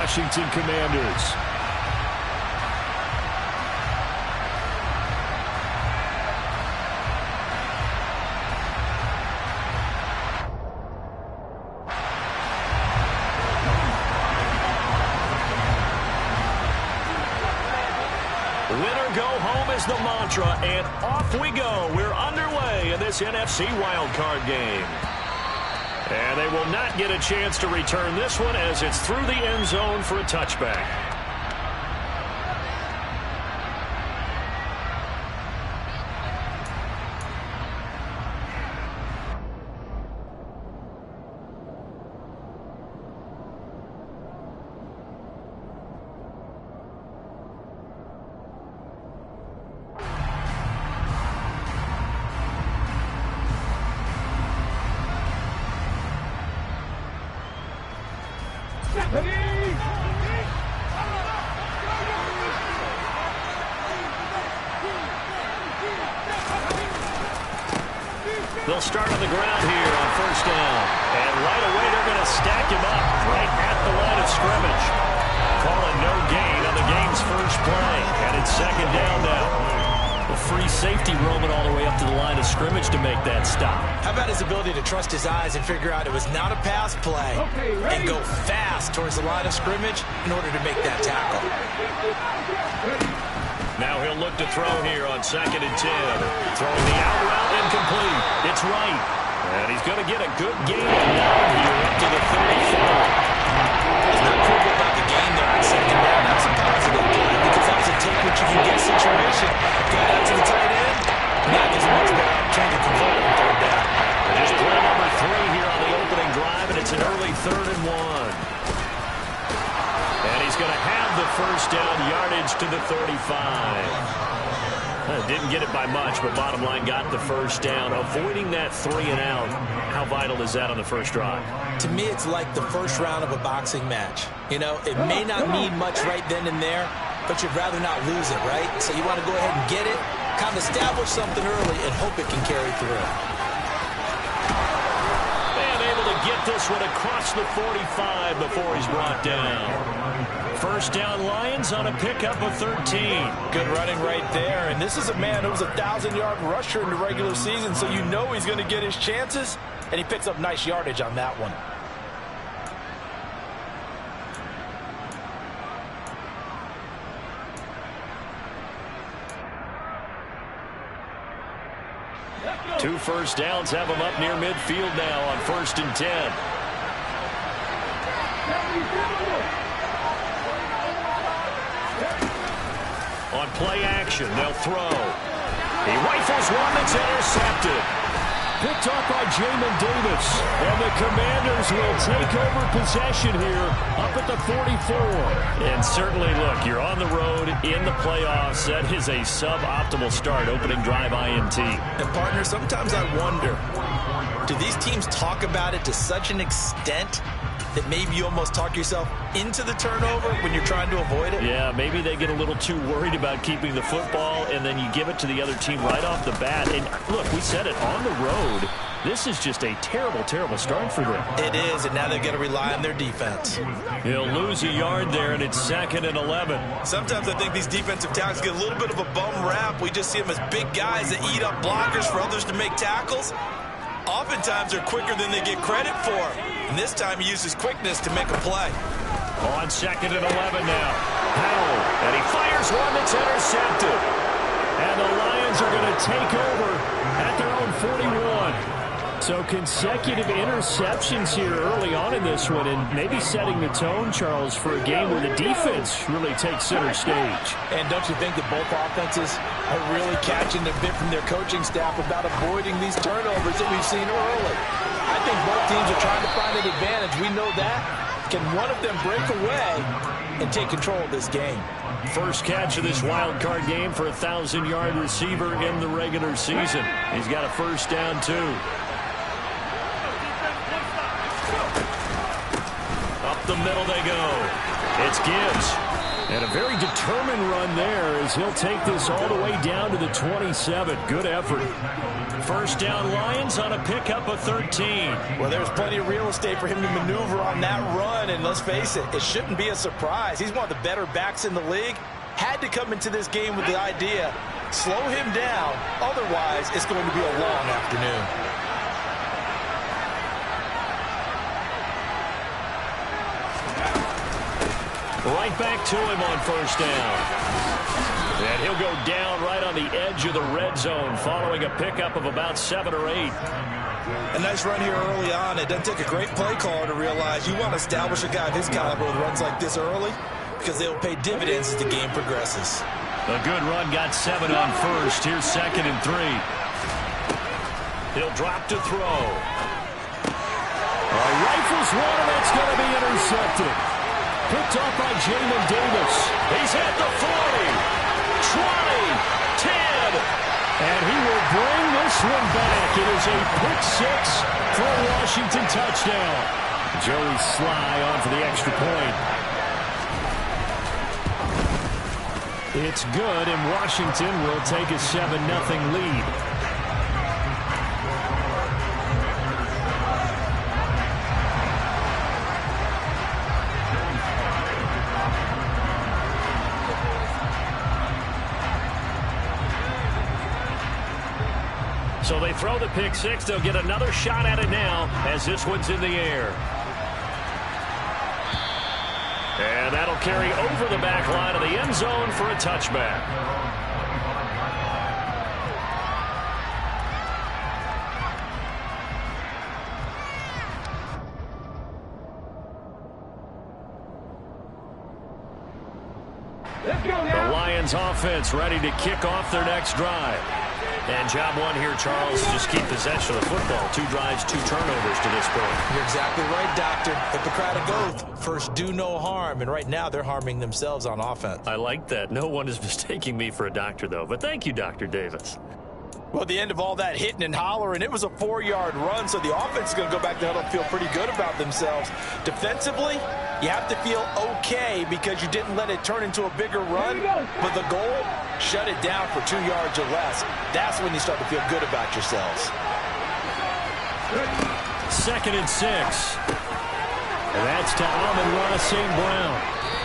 Washington Commanders. Winner go home is the mantra, and off we go. We're underway in this NFC wildcard game. And they will not get a chance to return this one as it's through the end zone for a touchback. They'll start on the ground here on first down. And right away, they're going to stack him up right at the line of scrimmage. Calling no gain on the game's first play. And it's second down now. A free safety roaming all the way up to the line of scrimmage to make that stop. How about his ability to trust his eyes and figure out it was not a pass play and go fast towards the line of scrimmage in order to make that tackle. Now he'll look to throw here on 2nd and 10. Throwing the out route incomplete. It's right. And he's going to get a good gain of 9 here up to the 34. It's not critical about the gain there on second down. That's a positive play because that was a take what you can get situation. Got out to the tight end. Now gives a much better opportunity to convert on third down. Just play number 3 here on the opening drive, and it's an early 3rd and 1. And he's going to have the first down, yardage to the 35. Didn't get it by much, but bottom line got the first down. Avoiding that 3 and out, how vital is that on the first drive? To me, it's like the first round of a boxing match. You know, it may not mean much right then and there, but you'd rather not lose it, right? So you want to go ahead and get it, kind of establish something early, and hope it can carry through. And able to get this one across the 45 before he's brought down. First down, Lions on a pickup of 13. Good running right there. And this is a man who was a 1,000-yard rusher in the regular season, so you know he's going to get his chances, and he picks up nice yardage on that one. Two first downs have him up near midfield now on 1st and 10. On play action, they'll throw. He rifles one that's intercepted. Picked off by Jamin Davis. And the Commanders will take over possession here up at the 44. And certainly, look, you're on the road in the playoffs. That is a suboptimal start, opening drive INT. And, partner, sometimes I wonder, do these teams talk about it to such an extent that maybe you almost talk yourself into the turnover when you're trying to avoid it? Yeah, maybe they get a little too worried about keeping the football, and then you give it to the other team right off the bat. And look, we said it, on the road, this is just a terrible, terrible start for them. It is, and now they've got to rely on their defense. He'll lose a yard there, and it's 2nd and 11. Sometimes I think these defensive tackles get a little bit of a bum rap. We just see them as big guys that eat up blockers for others to make tackles. Oftentimes they're quicker than they get credit for. And this time he uses quickness to make a play. On 2nd and 11 now. Howell, and he fires one that's intercepted. And the Lions are going to take over at their own 41. So consecutive interceptions here early on in this one, and maybe setting the tone, Charles, for a game where the defense really takes center stage. And don't you think that both offenses are really catching a bit from their coaching staff about avoiding these turnovers that we've seen early? I think both teams are trying to find an advantage. We know that. Can one of them break away and take control of this game? First catch of this wild card game for a 1,000-yard receiver in the regular season. He's got a first down, too. Up the middle they go. It's Gibbs. And a very determined run there as he'll take this all the way down to the 27. Good effort. First down Lions on a pickup of 13. Well, there's plenty of real estate for him to maneuver on that run, and let's face it, it shouldn't be a surprise. He's one of the better backs in the league. Had to come into this game with the idea, slow him down, otherwise it's going to be a long afternoon. Right back to him on first down. And he'll go down right on the edge of the red zone following a pickup of about 7 or 8. A nice run here early on. It doesn't take a great play caller to realize you want to establish a guy of his caliber with runs like this early because they'll pay dividends as the game progresses. A good run got 7 on first. Here's 2nd and 3. He'll drop to throw. Rifles one, and that's going to be intercepted. Picked off by Jamin Davis. He's at the 40, 20, 10. And he will bring this one back. It is a pick six for a Washington touchdown. Joey Sly on for the extra point. It's good, and Washington will take a 7-0 lead. So they throw the pick six. They'll get another shot at it now as this one's in the air. And that'll carry over the back line of the end zone for a touchback. The Lions offense ready to kick off their next drive. And job one here, Charles, just keep possession of the football. 2 drives, 2 turnovers to this point. You're exactly right, Doctor. Hippocratic oath. First, do no harm. And right now, they're harming themselves on offense. I like that. No one is mistaking me for a doctor, though. But thank you, Dr. Davis. Well, at the end of all that hitting and hollering, it was a 4-yard run, so the offense is going to go back to huddle and feel pretty good about themselves. Defensively, you have to feel okay because you didn't let it turn into a bigger run. But the goal, shut it down for 2 yards or less. That's when you start to feel good about yourselves. 2nd and 6. And that's to Amon-Ra St. Brown.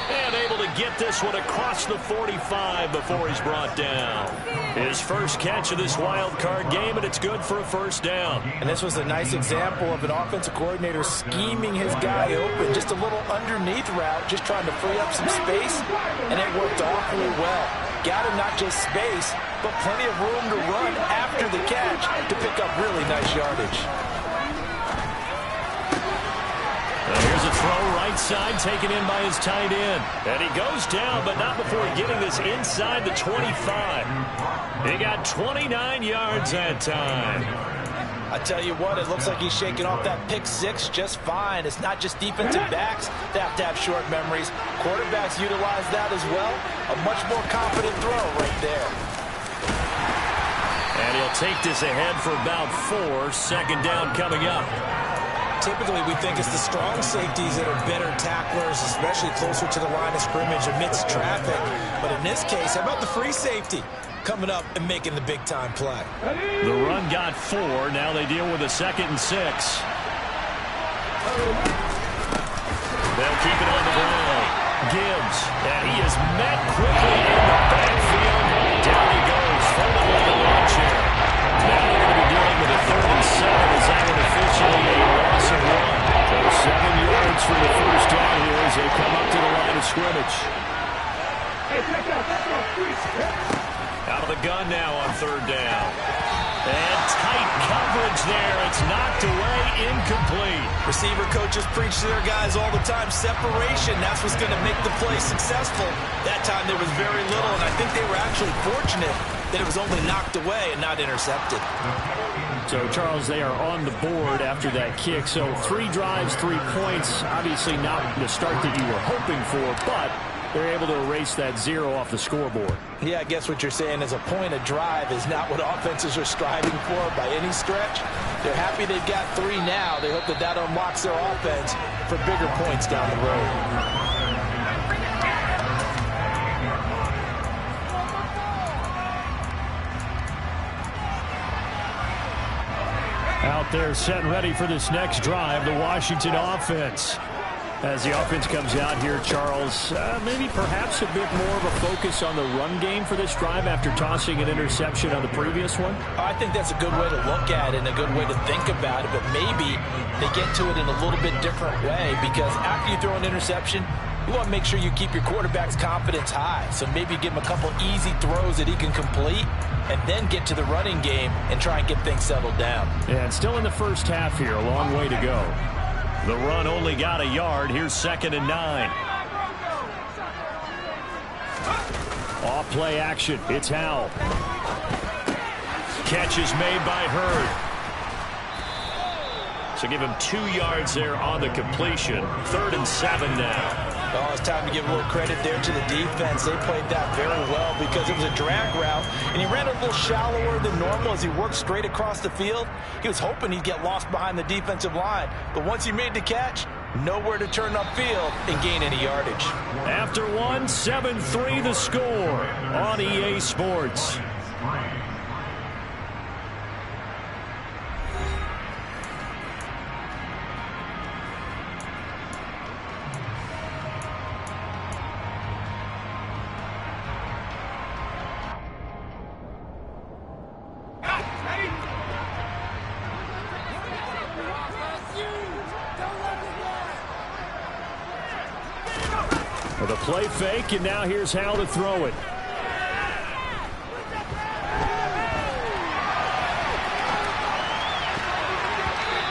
And able to get this one across the 45 before he's brought down. His first catch of this wild card game, and it's good for a first down. And this was a nice example of an offensive coordinator scheming his guy open. Just a little underneath route, just trying to free up some space, and it worked awfully well. Got him not just space, but plenty of room to run after the catch to pick up really nice yardage. Here's a throw right side taken in by his tight end. And he goes down, but not before getting this inside the 25. He got 29 yards that time. I tell you what, it looks like he's shaking off that pick six just fine. It's not just defensive backs that have to have short memories. Quarterbacks utilize that as well. A much more confident throw right there. And he'll take this ahead for about 4. 2nd down coming up. Typically, we think it's the strong safeties that are better tacklers, especially closer to the line of scrimmage amidst traffic. But in this case, how about the free safety coming up and making the big-time play? The run got 4. Now they deal with a 2nd and 6. They'll keep it on the ground. Gibbs, and he is met quickly in the backfield. Down he goes, folded like a lawn chair. Now they're going to be dealing with a 3rd and 7 as that one officially a loss of 1. So 7 yards for the first down here as they come up to the line of scrimmage. Out of the gun now on 3rd down. And tight coverage there. It's knocked away, incomplete. Receiver coaches preach to their guys all the time. Separation, that's what's going to make the play successful. That time there was very little, and I think they were actually fortunate that it was only knocked away and not intercepted. So, Charles, they are on the board after that kick. So 3 drives, 3 points. Obviously not the start that you were hoping for, but they're able to erase that 0 off the scoreboard. Yeah, I guess what you're saying is a point a drive is not what offenses are striving for by any stretch. They're happy they've got 3 now. They hope that that unlocks their offense for bigger points down the road. they're set and ready for this next drive, the Washington offense. As the offense comes out here, Charles, maybe perhaps a bit more of a focus on the run game for this drive after tossing an interception on the previous one? I think that's a good way to look at it and a good way to think about it, but maybe they get to it in a little bit different way, because after you throw an interception, you want to make sure you keep your quarterback's confidence high. So maybe give him a couple easy throws that he can complete and then get to the running game and try and get things settled down. Yeah, and still in the first half here, a long way to go. The run only got a yard. Here's 2nd and 9. Off play action. It's Howell. Catch is made by Hurd. So give him 2 yards there on the completion. 3rd and 7 now. Oh, it's time to give a little credit there to the defense. They played that very well because it was a drag route, and he ran a little shallower than normal as he worked straight across the field. He was hoping he'd get lost behind the defensive line, but once he made the catch, nowhere to turn upfield and gain any yardage. After one, 7-3 the score on EA Sports. With a play fake, and now here's Howell to throw it.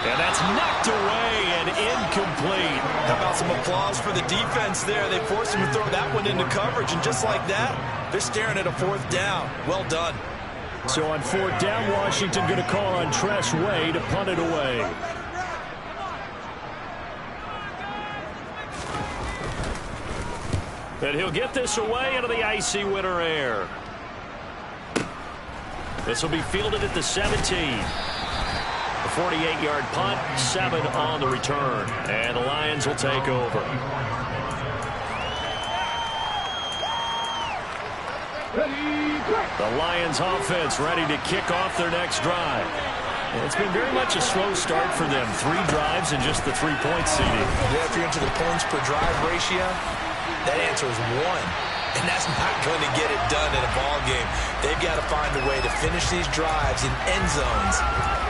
And that's knocked away and incomplete. How about some applause for the defense there? They forced him to throw that one into coverage, and just like that, they're staring at a 4th down. Well done. So on 4th down, Washington going to call on Tress Way to punt it away. And he'll get this away into the icy winter air. This will be fielded at the 17. A 48-yard punt, 7 on the return. And the Lions will take over. The Lions offense ready to kick off their next drive. It's been very much a slow start for them. 3 drives and just the 3-point seeding. Yeah, if you're into the points per drive ratio, that answer is 1. And that's not going to get it done in a ball game. They've got to find a way to finish these drives in end zones,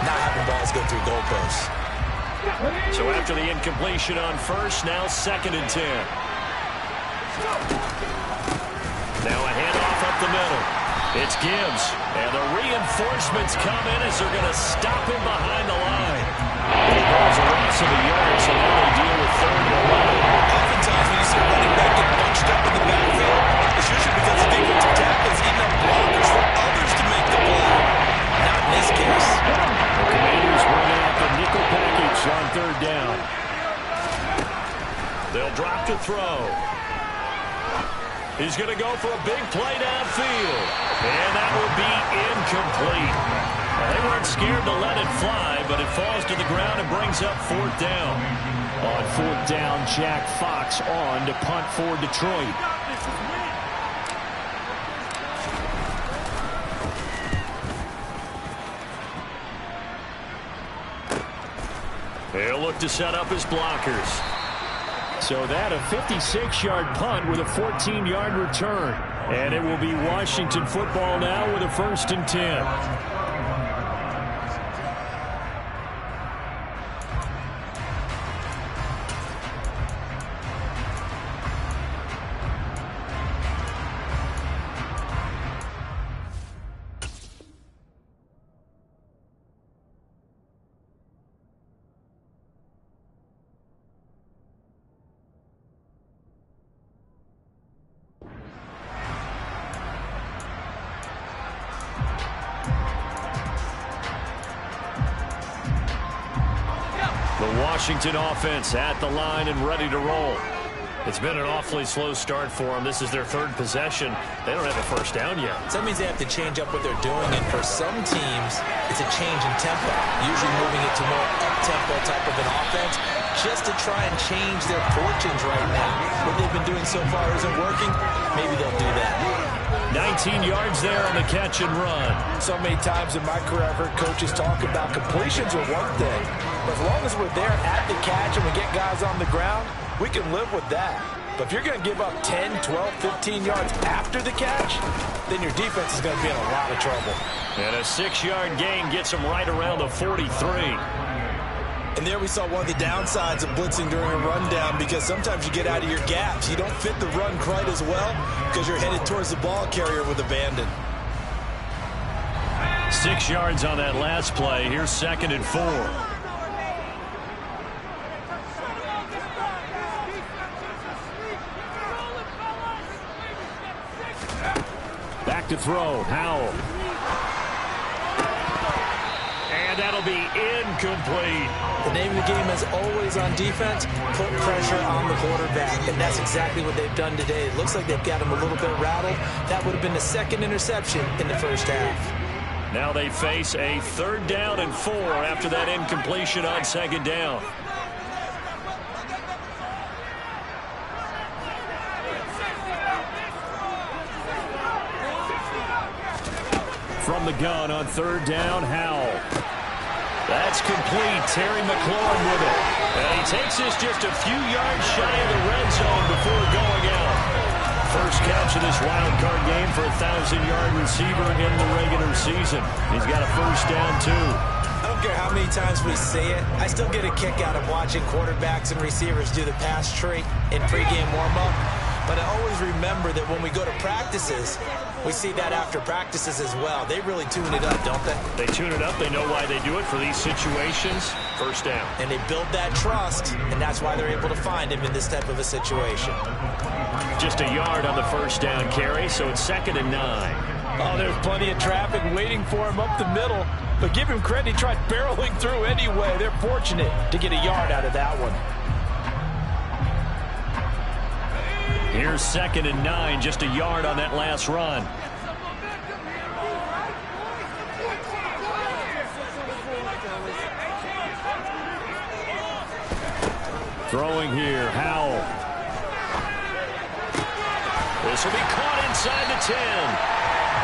not having balls go through goalposts. So after the incompletion on first, now 2nd and 10. Now a handoff up the middle. It's Gibbs. And the reinforcements come in as they're going to stop him behind the line. He calls a loss of a yard, so now they deal with 3rd and 11. Oftentimes when you see a running back get bunched up in the backfield, it's usually because the defensive tackle is eating up blockers for others to make the play. Not in this case. The Commanders running out the nickel package on 3rd down. They'll drop to throw. He's going to go for a big play downfield. And that will be incomplete. Well, they weren't scared to let it fly, but it falls to the ground and brings up 4th down. On 4th down, Jack Fox on to punt for Detroit. He'll look to set up his blockers. So that a 56-yard punt with a 14-yard return. And it will be Washington football now with a 1st and 10. The Washington offense at the line and ready to roll. It's been an awfully slow start for them. This is their third possession. They don't have a first down yet. So that means they have to change up what they're doing, and for some teams, it's a change in tempo, usually moving it to more up-tempo type of an offense, just to try and change their fortunes right now. What they've been doing so far isn't working. Maybe they'll do that. 19 yards there on the catch and run. So many times in my career, I've heard coaches talk about completions are one thing, but as long as we're there at the catch and we get guys on the ground, we can live with that. But if you're going to give up 10, 12, 15 yards after the catch, then your defense is going to be in a lot of trouble. And a 6-yard gain gets them right around the 43. And there we saw one of the downsides of blitzing during a rundown, because sometimes you get out of your gaps. You don't fit the run quite as well because you're headed towards the ball carrier with abandon. 6 yards on that last play. Here's 2nd and 4. Back to throw, Howell. And that'll be incomplete. The name of the game is always on defense, put pressure on the quarterback. And that's exactly what they've done today. It looks like they've got him a little bit rattled. That would have been the 2nd interception in the first half. Now they face a 3rd down and 4 after that incompletion on 2nd down. From the gun on 3rd down, Howell. That's complete. Terry McLaurin with it. And he takes this just a few yards shy of the red zone before going out. First catch of this wild card game for a 1,000-yard receiver in the regular season. He's got a first down, too. I don't care how many times we say it, I still get a kick out of watching quarterbacks and receivers do the pass tree in pregame warm-up. But I always remember that when we go to practices, we see that after practices as well. They really tune it up, don't they? They tune it up. They know why they do it for these situations. First down. And they build that trust, and that's why they're able to find him in this type of a situation. Just a yard on the first down carry, so it's 2nd and 9. Oh, there's plenty of traffic waiting for him up the middle. But give him credit, he tried barreling through anyway. They're fortunate to get a yard out of that one. Here's 2nd and 9, just a yard on that last run. Throwing here, Howell. This will be caught inside the 10.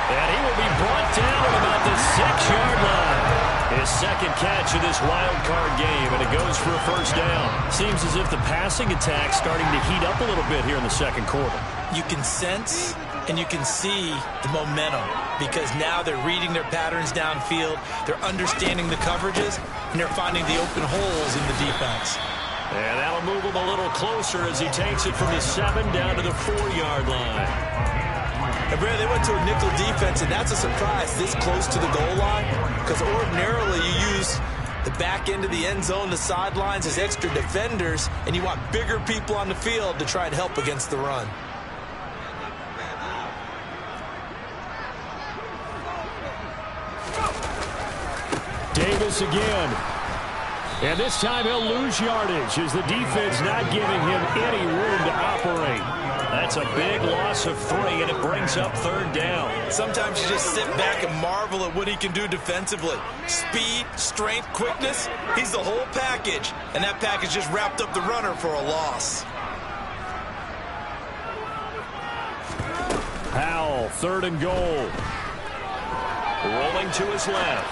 And he will be brought down at about the 6-yard line. His 2nd catch of this wild card game, and it goes for a first down. Seems as if the passing attack's starting to heat up a little bit here in the 2nd quarter. You can sense and you can see the momentum, because now they're reading their patterns downfield, they're understanding the coverages, and they're finding the open holes in the defense. And that'll move him a little closer as he takes it from the 7 down to the 4-yard line. And Brad, they went to a nickel defense, and that's a surprise this close to the goal line, because ordinarily you use the back end of the end zone, the sidelines as extra defenders, and you want bigger people on the field to try and help against the run. Davis again. And this time he'll lose yardage as the defense not giving him any room to operate. That's a big loss of 3, and it brings up 3rd down. Sometimes you just sit back and marvel at what he can do defensively. Speed, strength, quickness, he's the whole package. And that package just wrapped up the runner for a loss. Howell, 3rd and goal. Rolling to his left.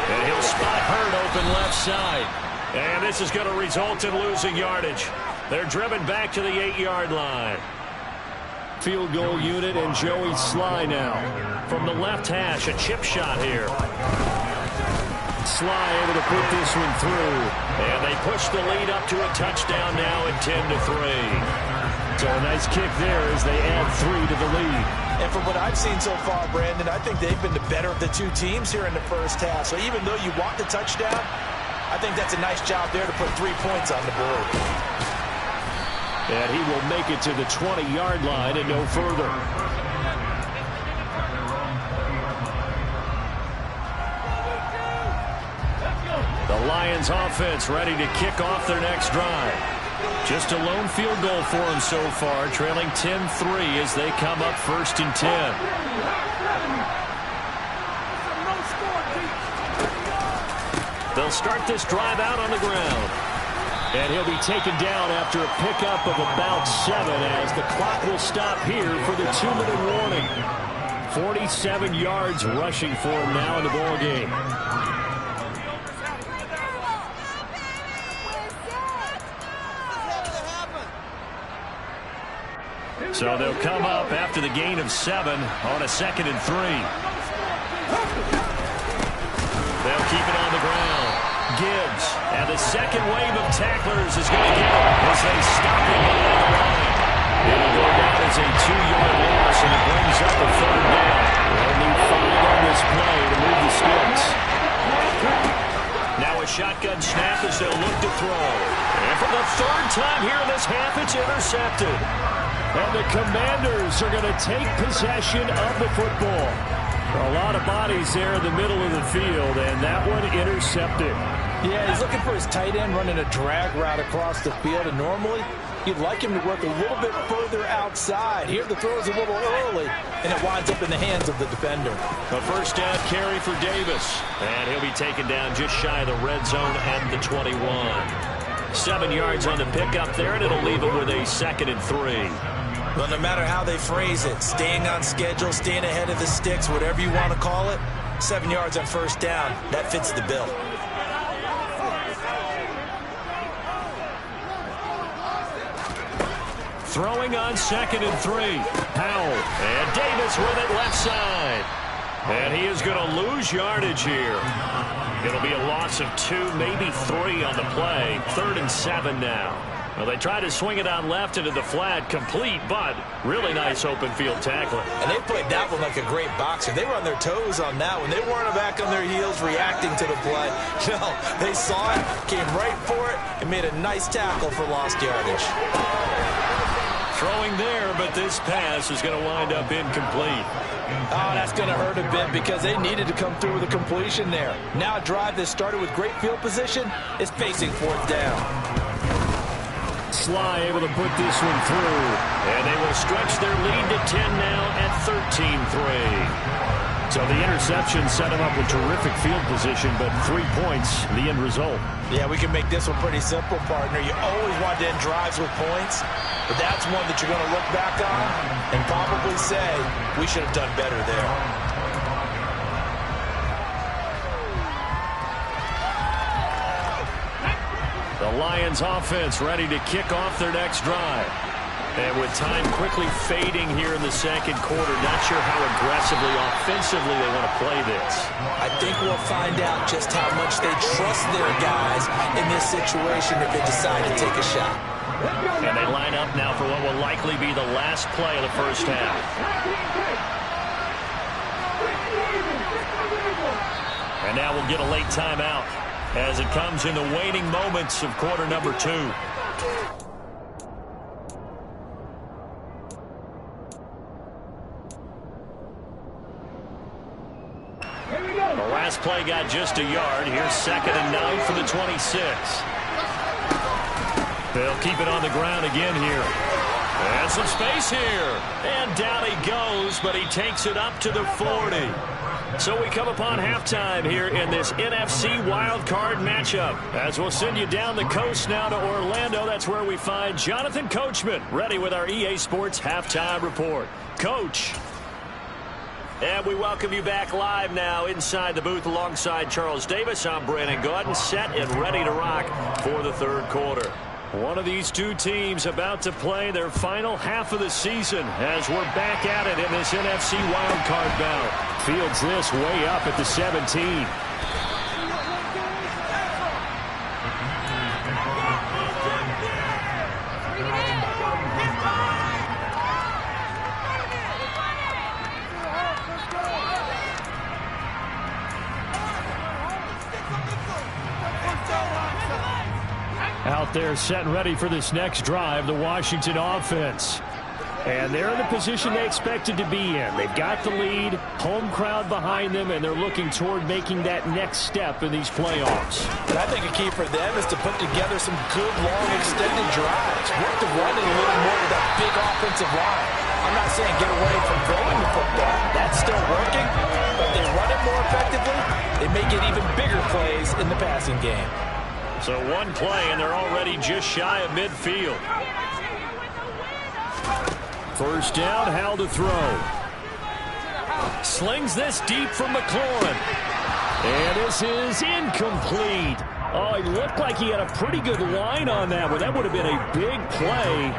And he'll spot Hurd open left side. And this is going to result in losing yardage. They're driven back to the 8-yard line. Field goal unit and Joey Sly now. From the left hash, a chip shot here. Sly able to put this one through. And they push the lead up to a touchdown now at 10-3. So a nice kick there as they add 3 to the lead. And from what I've seen so far, Brandon, I think they've been the better of the two teams here in the first half. So even though you want the touchdown, I think that's a nice job there to put 3 points on the board. And he will make it to the 20-yard line and no further. The Lions offense ready to kick off their next drive. Just a lone field goal for them so far, trailing 10-3 as they come up 1st and 10. They'll start this drive out on the ground. And he'll be taken down after a pickup of about 7 as the clock will stop here for the 2-minute warning. 47 yards rushing for him now in the ball game. So they'll come up after the gain of 7 on a 2nd and 3. They'll keep it on the ground. Gibbs, and the second wave of tacklers is going to get him as they stop him behind the line. It'll go down as a 2-yard loss, and it brings up a 3rd down. They'll need 5 on this play to move the sticks. Now a shotgun snap as they'll look to throw. And for the 3rd time here in this half, it's intercepted. And the Commanders are going to take possession of the football. A lot of bodies there in the middle of the field, and that one intercepted. Yeah, he's looking for his tight end running a drag route across the field, and normally you'd like him to work a little bit further outside. Here the throw is a little early, and it winds up in the hands of the defender. A 1st down carry for Davis, and he'll be taken down just shy of the red zone at the 21. 7 yards on the pickup there, and it'll leave him with a 2nd and 3. Well, no matter how they phrase it, staying on schedule, staying ahead of the sticks, whatever you want to call it, 7 yards on 1st down, that fits the bill. Throwing on 2nd and 3. Powell, and Davis with it left side. And he is going to lose yardage here. It'll be a loss of 2, maybe 3 on the play. 3rd and 7 now. Well, they try to swing it out left into the flat, complete, but really nice open field tackling. And they played that one like a great boxer. They were on their toes on that one. They weren't back on their heels reacting to the play. No, they saw it, came right for it, and made a nice tackle for lost yardage. Throwing there, but this pass is going to wind up incomplete. Oh, that's going to hurt a bit because they needed to come through with a completion there. Now a drive that started with great field position is facing 4th down. Sly able to put this one through. And they will stretch their lead to 10 now at 13-3. So the interception set him up with terrific field position, but 3 points, the end result. Yeah, we can make this one pretty simple, partner. You always want to end drives with points, but that's one that you're going to look back on and probably say, we should have done better there. The Lions offense ready to kick off their next drive. And with time quickly fading here in the 2nd quarter, not sure how aggressively, offensively they want to play this. I think we'll find out just how much they trust their guys in this situation if they decide to take a shot. And they line up now for what will likely be the last play of the 1st half. And now we'll get a late timeout as it comes in the waning moments of quarter number 2. The last play got just a yard. Here's 2nd and 9 for the 26. They'll keep it on the ground again here. And some space here. And down he goes, but he takes it up to the 40. So we come upon halftime here in this NFC wildcard matchup. As we'll send you down the coast now to Orlando. That's where we find Jonathan Coachman ready with our EA Sports halftime report. Coach. And we welcome you back live now inside the booth alongside Charles Davis. I'm Brandon Gaudin, set and ready to rock for the 3rd quarter. One of these two teams about to play their final half of the season as we're back at it in this NFC wildcard bout. Fields this way up at the 17. Out there set and ready for this next drive, the Washington offense. And they're in the position they expected to be in. They've got the lead, home crowd behind them, and they're looking toward making that next step in these playoffs. And I think a key for them is to put together some good, long, extended drives. Work the run in a little more with that big offensive line. I'm not saying get away from throwing the football. That's still working. But if they run it more effectively, they may get even bigger plays in the passing game. So one play, and they're already just shy of midfield. First down, Howell to throw. Slings this deep from McLaurin. And this is incomplete. Oh, it looked like he had a pretty good line on that one. That would have been a big play,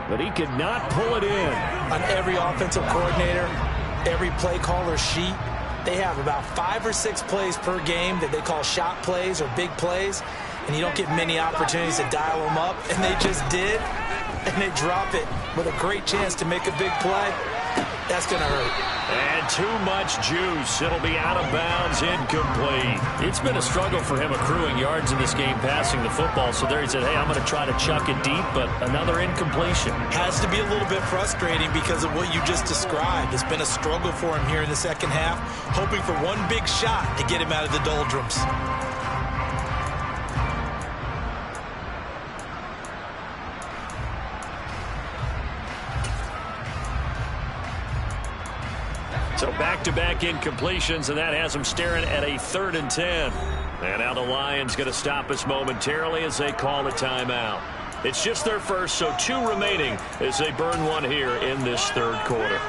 but he could not pull it in. On every offensive coordinator, every play caller sheet, they have about 5 or 6 plays per game that they call shot plays or big plays, and you don't get many opportunities to dial them up, and they just did. And they drop it with a great chance to make a big play. That's going to hurt. And too much juice. It'll be out of bounds, incomplete. It's been a struggle for him accruing yards in this game passing the football. So there he said, hey, I'm going to try to chuck it deep, but another incompletion. Has to be a little bit frustrating because of what you just described. It's been a struggle for him here in the second half, hoping for one big shot to get him out of the doldrums. So back-to-back incompletions, and that has them staring at a 3rd and 10. And now the Lions going to stop us momentarily as they call a timeout. It's just their first, so 2 remaining as they burn one here in this 3rd quarter.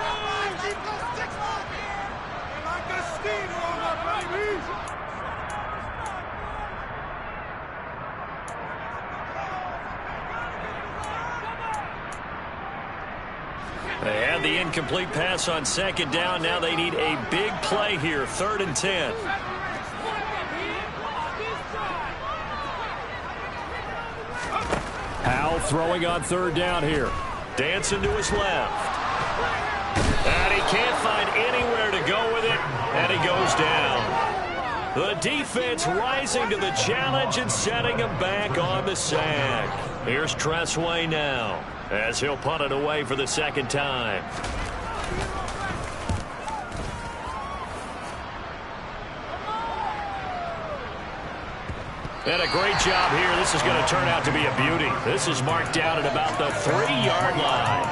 They had the incomplete pass on 2nd down. Now they need a big play here, 3rd and 10. Howell throwing on 3rd down here. Dancing to his left. And he can't find anywhere to go with it, and he goes down. The defense rising to the challenge and setting him back on the sack. Here's Tressway now, as he'll punt it away for the 2nd time. And a great job here. This is going to turn out to be a beauty. This is marked down at about the 3-yard line.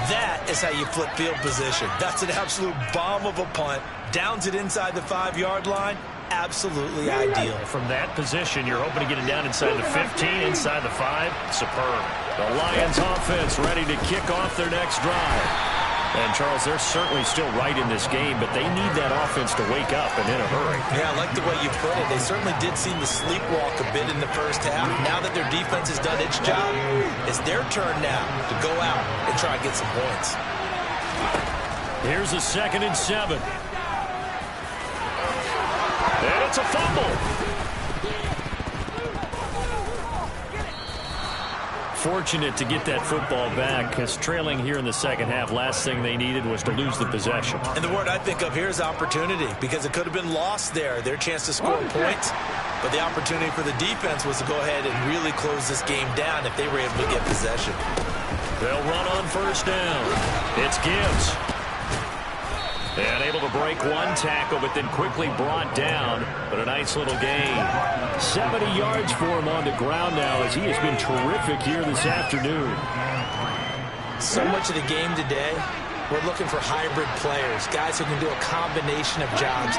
That is how you flip field position. That's an absolute bomb of a punt. Downs it inside the 5-yard line. Absolutely ideal. From that position, you're hoping to get it down inside the 15, inside the 5. Superb. The Lions offense ready to kick off their next drive. And, Charles, they're certainly still right in this game, but they need that offense to wake up and in a hurry. Yeah, I like the way you put it. They certainly did seem to sleepwalk a bit in the first half. Now that their defense has done its job, it's their turn now to go out and try and get some points. Here's a 2nd and 7. And it's a fumble. Fortunate to get that football back, because trailing here in the 2nd half, last thing they needed was to lose the possession. And the word I think of here is opportunity, because it could have been lost there, their chance to score points. But the opportunity for the defense was to go ahead and really close this game down if they were able to get possession. They'll run on 1st down. It's Gibbs. And able to break one tackle, but then quickly brought down. But a nice little gain. 70 yards for him on the ground now, as he has been terrific here this afternoon. So much of the game today, we're looking for hybrid players, guys who can do a combination of jobs.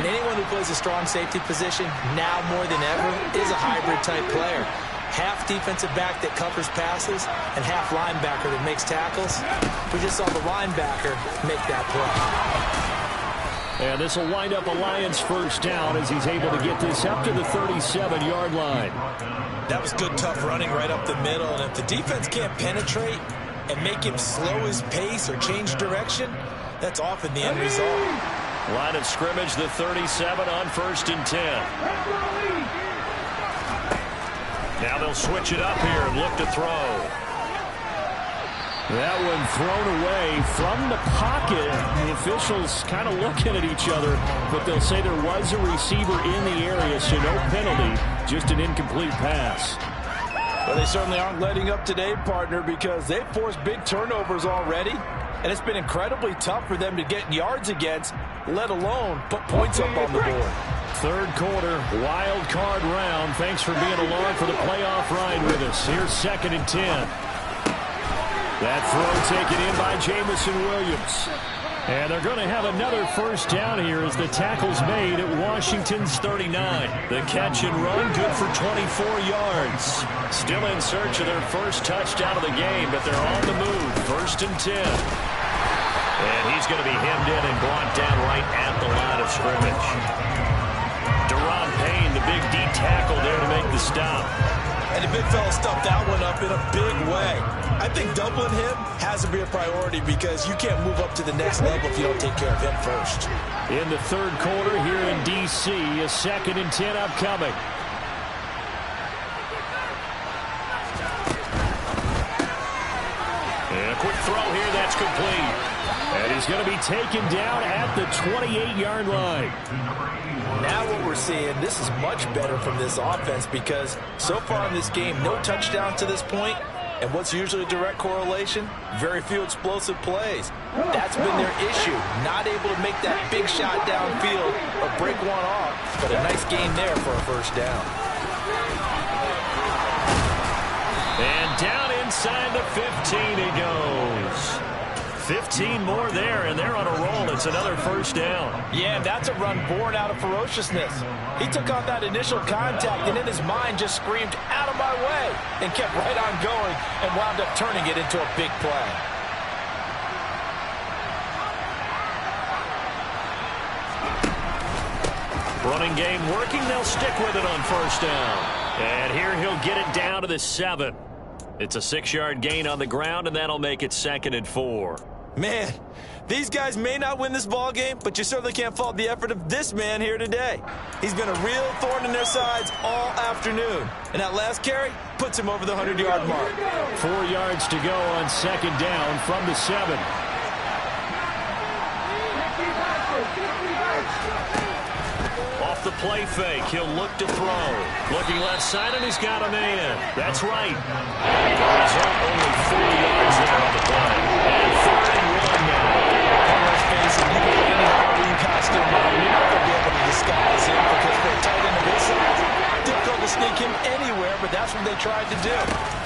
And anyone who plays a strong safety position, now more than ever, is a hybrid-type player. Half defensive back that covers passes and half linebacker that makes tackles. We just saw the linebacker make that play. And this will wind up a Lions 1st down as he's able to get this up to the 37-yard line. That was good, tough running right up the middle. And if the defense can't penetrate and make him slow his pace or change direction, that's often the end result. Line of scrimmage, the 37 on 1st and 10. Now they'll switch it up here and look to throw. That one thrown away from the pocket. The officials kind of looking at each other, but they'll say there was a receiver in the area, so no penalty, just an incomplete pass. Well, they certainly aren't letting up today, partner, because they've forced big turnovers already, and it's been incredibly tough for them to get yards against, let alone put points up on the board. Third quarter, wild card round. Thanks for being along for the playoff ride with us. Here's 2nd and 10. That throw taken in by Jamison Williams. And they're going to have another first down here as the tackle's made at Washington's 39. The catch and run, good for 24 yards. Still in search of their first touchdown of the game, but they're on the move. 1st and 10. And he's going to be hemmed in and brought down right at the line of scrimmage. Deron Payne, the big D tackle there to make the stop. And the big fella stuffed that one up in a big way. I think doubling him has to be a priority because you can't move up to the next level if you don't take care of him first. In the third quarter here in D.C., a 2nd and 10 upcoming. And a quick throw here, that's complete. And he's going to be taken down at the 28-yard line. Now what we're seeing, this is much better from this offense because so far in this game, no touchdown to this point, and what's usually a direct correlation? Very few explosive plays. That's been their issue, not able to make that big shot downfield or break one off, but a nice gain there for a first down. And down inside the 15 he goes. 15 more there, and they're on a roll. It's another first down. Yeah, and that's a run born out of ferociousness. He took on that initial contact, and in his mind just screamed, out of my way, and kept right on going and wound up turning it into a big play. Running game working. They'll stick with it on first down. And here he'll get it down to the 7. It's a 6-yard gain on the ground, and that'll make it 2nd and 4. Man, these guys may not win this ball game, but you certainly can't fault the effort of this man here today. He's been a real thorn in their sides all afternoon, and that last carry puts him over the 100-yard mark. 4 yards to go on 2nd down from the 7. Off the play fake, he'll look to throw. Looking left side, and he's got a man. That's right. The result, only 4 yards there on the play. And 3rd and 1 now. Let's face it, you can put any Halloween costume on, you're not going to be able to disguise him because for a tight end of his size, difficult to sneak him anywhere, but that's what they tried to do.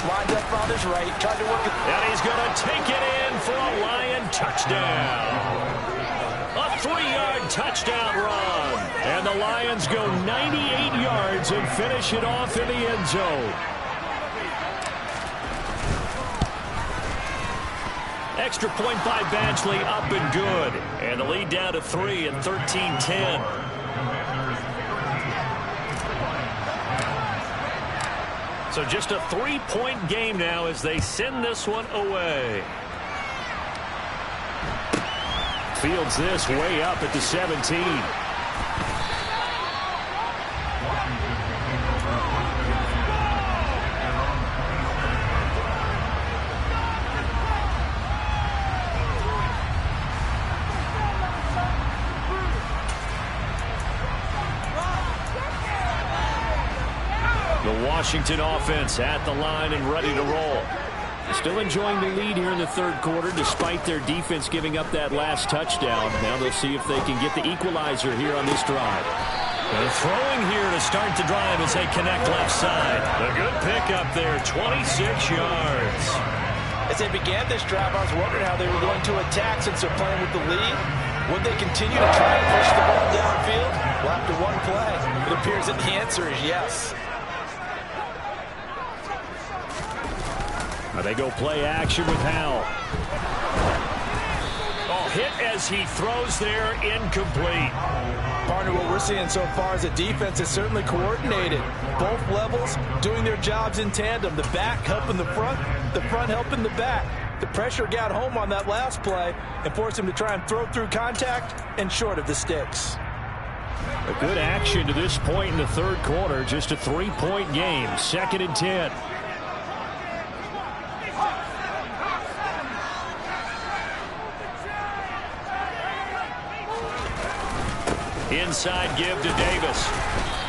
Lined up on his right, tried to work it. And he's going to take it in for a Lion touchdown. A 3-yard touchdown run. And the Lions go 98 yards and finish it off in the end zone. Extra point by Badgley, up and good. And the lead down to 3 at 13-10. So just a 3-point game now as they send this one away. Fields this way up at the 17. The Washington offense at the line and ready to roll. Still enjoying the lead here in the third quarter despite their defense giving up that last touchdown. Now they'll see if they can get the equalizer here on this drive. They're throwing here to start the drive as they connect left side. A good pickup there, 26 yards. As they began this drive, I was wondering how they were going to attack since they're playing with the lead. Would they continue to try to push the ball downfield? Well, after one play, it appears that the answer is yes. They go play action with Howell. Oh, hit as he throws there, incomplete. Partner, what we're seeing so far is the defense is certainly coordinated. Both levels doing their jobs in tandem. The back helping the front helping the back. The pressure got home on that last play and forced him to try and throw through contact and short of the sticks. A good action to this point in the third quarter. Just a 3-point game. 2nd and 10. Inside give to Davis.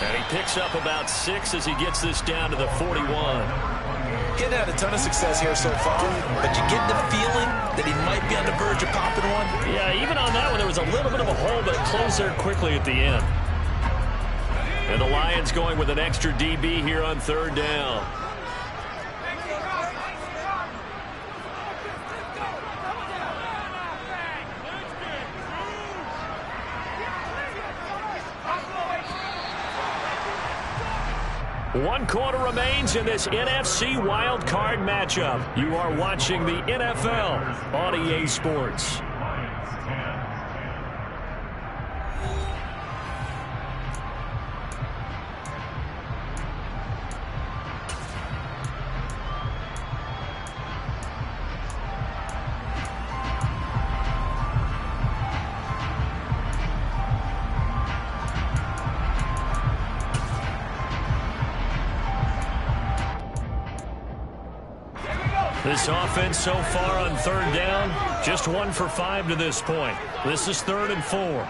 And he picks up about 6 as he gets this down to the 41. He hasn't had a ton of success here so far, but you get the feeling that he might be on the verge of popping one. Yeah, even on that one, there was a little bit of a hole, but closed there quickly at the end. And the Lions going with an extra DB here on third down. One quarter remains in this NFC wildcard matchup. You are watching the NFL on EA Sports. This offense so far on third down, just 1 for 5 to this point. This is 3rd and 4.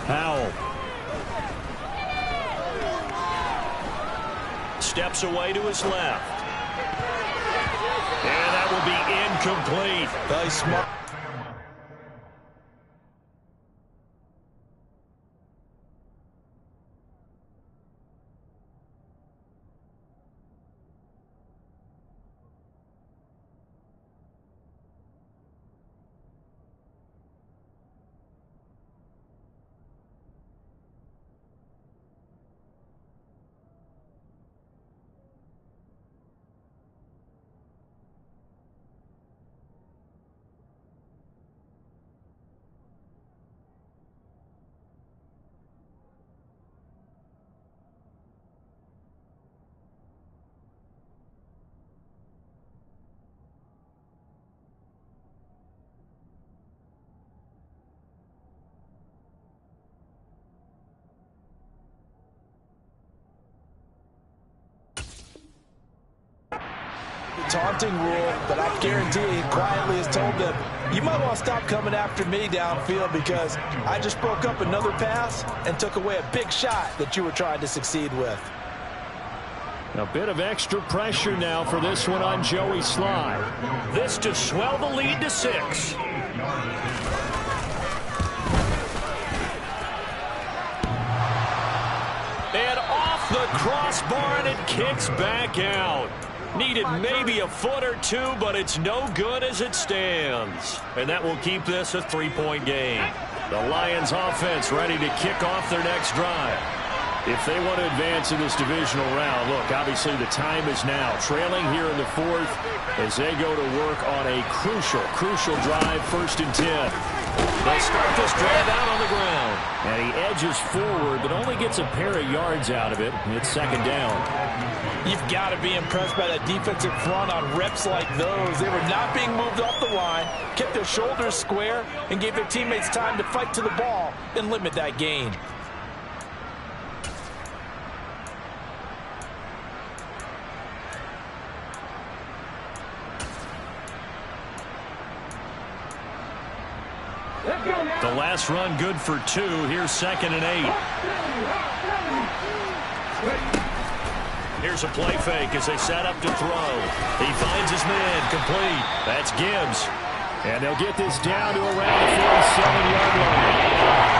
Howell. Steps away to his left. And that will be incomplete. Very smart. Taunting rule, but I guarantee he quietly has told them, you might want to stop coming after me downfield because I just broke up another pass and took away a big shot that you were trying to succeed with. A bit of extra pressure now for this one on Joey Sly. This to swell the lead to 6. And off the crossbar, and it kicks back out. Needed maybe a foot or two, but it's no good as it stands. And that will keep this a 3-point game. The Lions offense ready to kick off their next drive. If they want to advance in this divisional round, look, obviously the time is now. Trailing here in the 4th as they go to work on a crucial drive, 1st and 10. They start this drive out on the ground. And he edges forward, but only gets a pair of yards out of it. It's 2nd down. You've got to be impressed by that defensive front on reps like those. They were not being moved off the line, kept their shoulders square, and gave their teammates time to fight to the ball and limit that gain. The last run good for 2. Here's 2nd and 8. Here's a play fake as they set up to throw. He finds his man, complete. That's Gibbs. And they'll get this down to around the 47-yard line.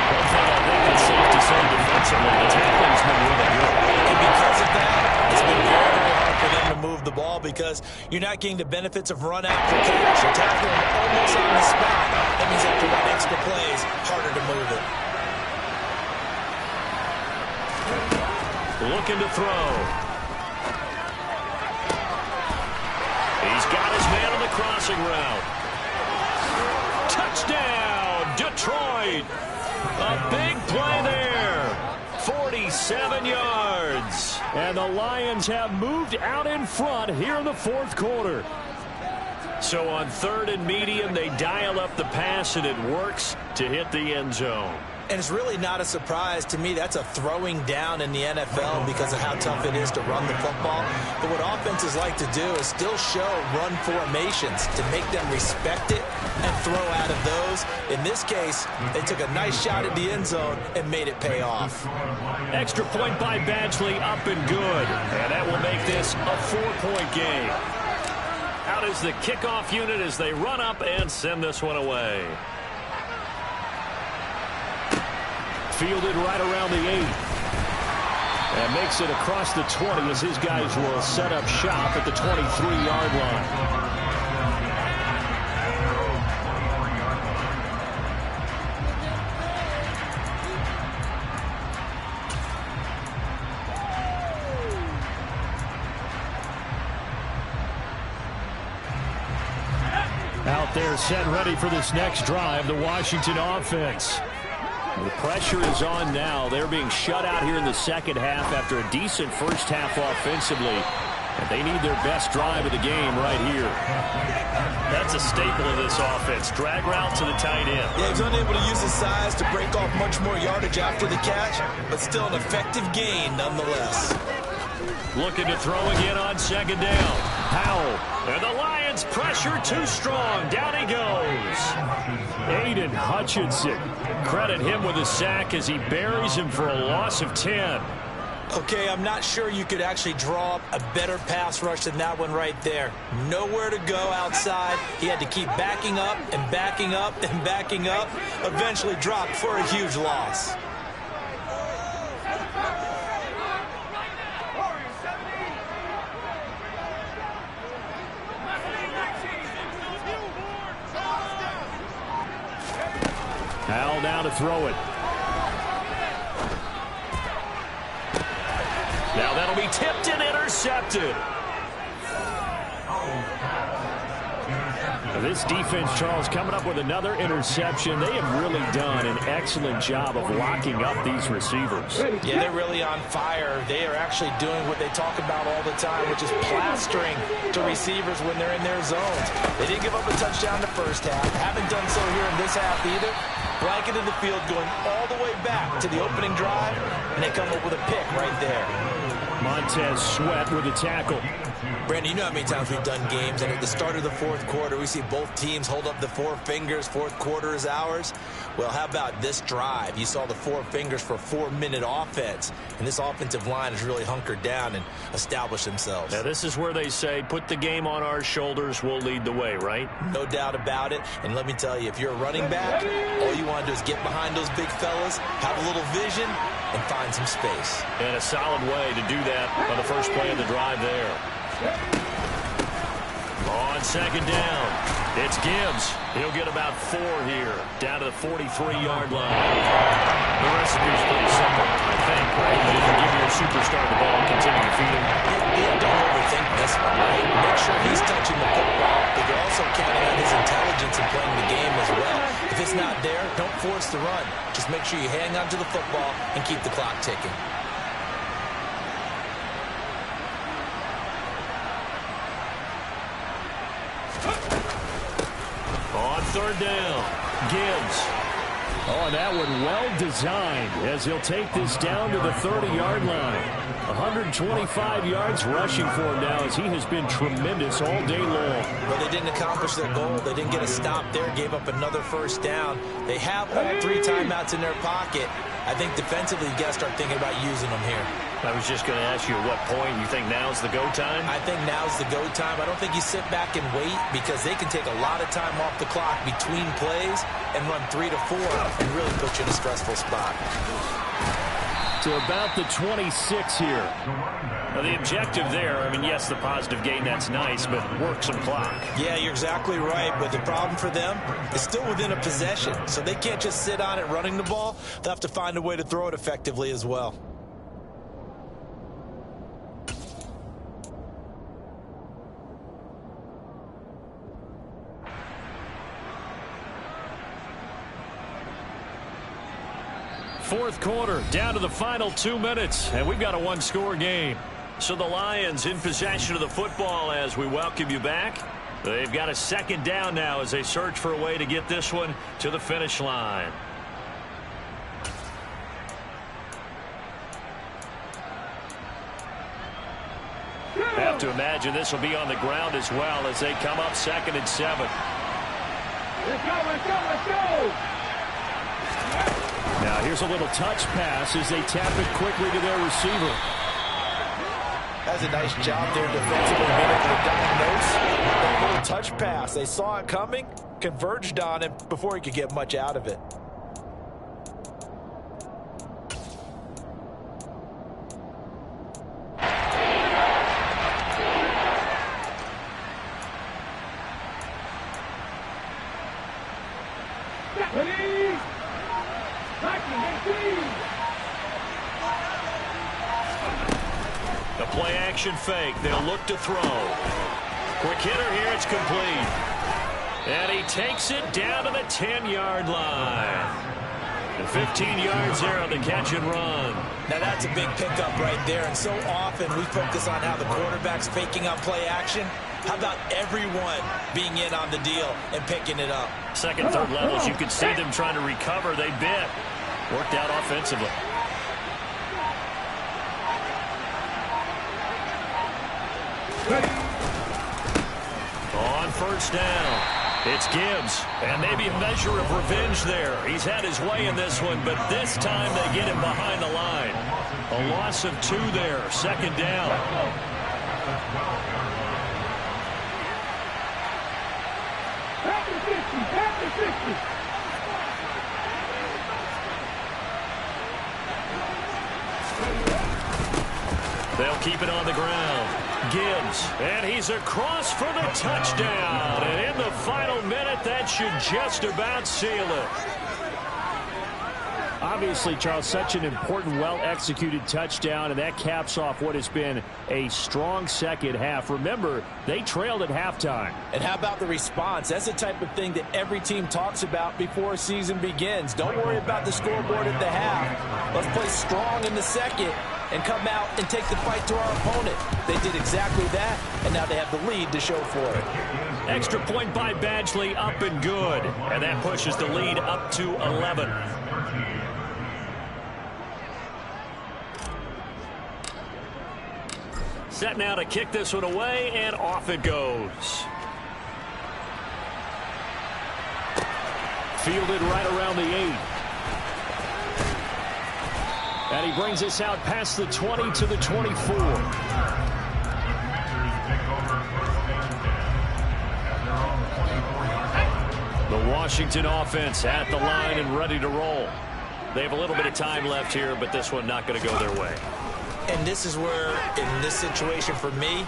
One thing I think it's safe to say defensively, the tackling's been really good. And because of that, it's been very, very hard for them to move the ball because you're not getting the benefits of run after catch. You're tackling almost on the spot. That means after one extra plays, harder to move it. Looking to throw. He's got his man on the crossing route. Touchdown, Detroit. A big play there. 47 yards. And the Lions have moved out in front here in the 4th quarter. So on 3rd and medium, they dial up the pass, and it works to hit the end zone. And it's really not a surprise to me. That's a throwing down in the NFL because of how tough it is to run the football. But what offenses like to do is still show run formations to make them respect it and throw out of those. In this case, they took a nice shot at the end zone and made it pay off. Extra point by Badgley, up and good. And that will make this a 4-point game. Out is the kickoff unit as they run up and send this one away. Fielded right around the 8. And makes it across the 20 as his guys will set up shop at the 23-yard line. Out there set ready for this next drive, the Washington offense. The pressure is on now. They're being shut out here in the second half after a decent first half offensively. And they need their best drive of the game right here. That's a staple of this offense. Drag route to the tight end. Yeah, he's unable to use his size to break off much more yardage after the catch, but still an effective gain nonetheless. Looking to throw again on second down. Powell. And the Lions pressure too strong. Down he goes. Aiden Hutchinson. Credit him with a sack as he buries him for a loss of 10. Okay, I'm not sure you could actually draw up a better pass rush than that one right there. Nowhere to go outside. He had to keep backing up and backing up and backing up. Eventually dropped for a huge loss. Howell now to throw it. Now that'll be tipped and intercepted. This defense, Charles, coming up with another interception. They have really done an excellent job of locking up these receivers. Yeah, they're really on fire. They are actually doing what they talk about all the time, which is plastering to receivers when they're in their zones. They didn't give up a touchdown the first half. Haven't done so here in this half either. Blanketed the field going all the way back to the opening drive, and they come up with a pick right there. Montez Sweat with a tackle. Brandon, you know how many times we've done games, and at the start of the fourth quarter, we see both teams hold up the four fingers. Fourth quarter is ours. Well, how about this drive? You saw the four fingers for a 4-minute offense, and this offensive line has really hunkered down and established themselves. Now, this is where they say, put the game on our shoulders, we'll lead the way, right? No doubt about it. And let me tell you, if you're a running back, all you want to do is get behind those big fellas, have a little vision, and find some space. And a solid way to do that on the first play of the drive there. On second down, it's Gibbs. He'll get about 4 here, down to the 43-yard line. The recipe's pretty simple, I think, right? But if you give your superstar the ball and continue to feed him. Yeah, don't overthink this one, right? Make sure he's touching the football, but you're also counting on his intelligence in playing the game as well. If it's not there, don't force the run. Just make sure you hang on to the football and keep the clock ticking. On third down, Gibbs. Oh, and that one well designed as he'll take this down to the 30-yard line. 125 yards rushing for him now as he has been tremendous all day long. Well, they didn't accomplish their goal. They didn't get a stop there, gave up another first down. They have all 3 timeouts in their pocket. I think defensively, you got to start thinking about using them here. I was just going to ask you at what point you think now's the go time? I think now's the go time. I don't think you sit back and wait because they can take a lot of time off the clock between plays and run 3 to 4 and really put you in a stressful spot. To about the 26 here. Now the objective there, I mean, yes, the positive gain, that's nice, but work some clock. Yeah, you're exactly right, but the problem for them is still within a possession, so they can't just sit on it running the ball. They'll have to find a way to throw it effectively as well. Fourth quarter, down to the final 2 minutes, and we've got a one-score game. So the Lions in possession of the football as we welcome you back. They've got a second down now as they search for a way to get this one to the finish line. have to imagine this will be on the ground as well as they come up 2nd and 7. Let's go, let's go, let's go! Now here's a little touch pass as they tap it quickly to their receiver. That's a nice job there defensively, being able to diagnose that little touch pass. They saw it coming, converged on him before he could get much out of it. The play action fake. They'll look to throw. Quick hitter here. It's complete. And he takes it down to the 10-yard line. And 15 yards there on the catch and run. Now that's a big pickup right there. And so often we focus on how the quarterback's faking up play action. How about everyone being in on the deal and picking it up? Second, third levels, you can see them trying to recover. They bit. Worked out offensively. On first down, it's Gibbs. And maybe a measure of revenge there. He's had his way in this one, but this time they get him behind the line. A loss of 2 there. 2nd down. They'll keep it on the ground. Gibbs, and he's across for the touchdown. And in the final minute, that should just about seal it. Obviously, Charles, such an important, well-executed touchdown, and that caps off what has been a strong second half. Remember, they trailed at halftime. And how about the response? That's the type of thing that every team talks about before a season begins. Don't worry about the scoreboard at the half. Let's play strong in the second and come out and take the fight to our opponent. They did exactly that, and now they have the lead to show for it. Extra point by Badgley, up and good. And that pushes the lead up to 11. Set now to kick this one away, and off it goes. Fielded right around the 8. And he brings us out past the 20 to the 24. The Washington offense at the line and ready to roll. They have a little bit of time left here, but this one not going to go their way. And this is where, in this situation for me,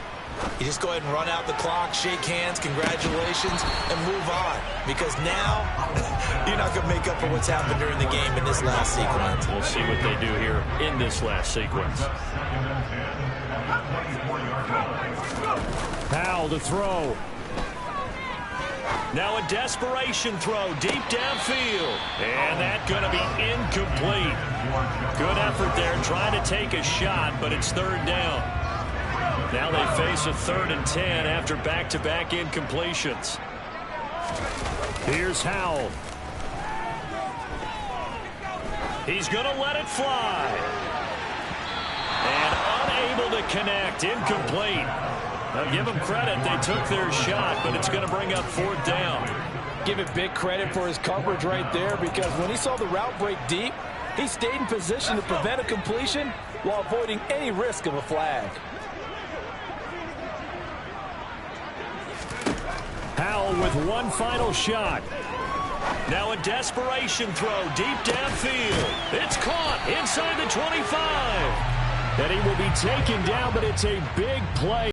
you just go ahead and run out the clock, shake hands, congratulations, and move on. Because now, you're not going to make up for what's happened during the game in this last sequence. We'll see what they do here in this last sequence. Powell to throw. Now a desperation throw deep downfield. And that's going to be incomplete. Good effort there trying to take a shot, but it's 3rd down. Now they face a 3rd and 10 after back-to-back incompletions. Here's Howell. He's going to let it fly. And unable to connect. Incomplete. Now give them credit. They took their shot, but it's going to bring up 4th down. Give it big credit for his coverage right there, because when he saw the route break deep, he stayed in position to prevent a completion while avoiding any risk of a flag. Howell with one final shot. Now a desperation throw deep downfield. It's caught inside the 25. And he will be taken down, but it's a big play.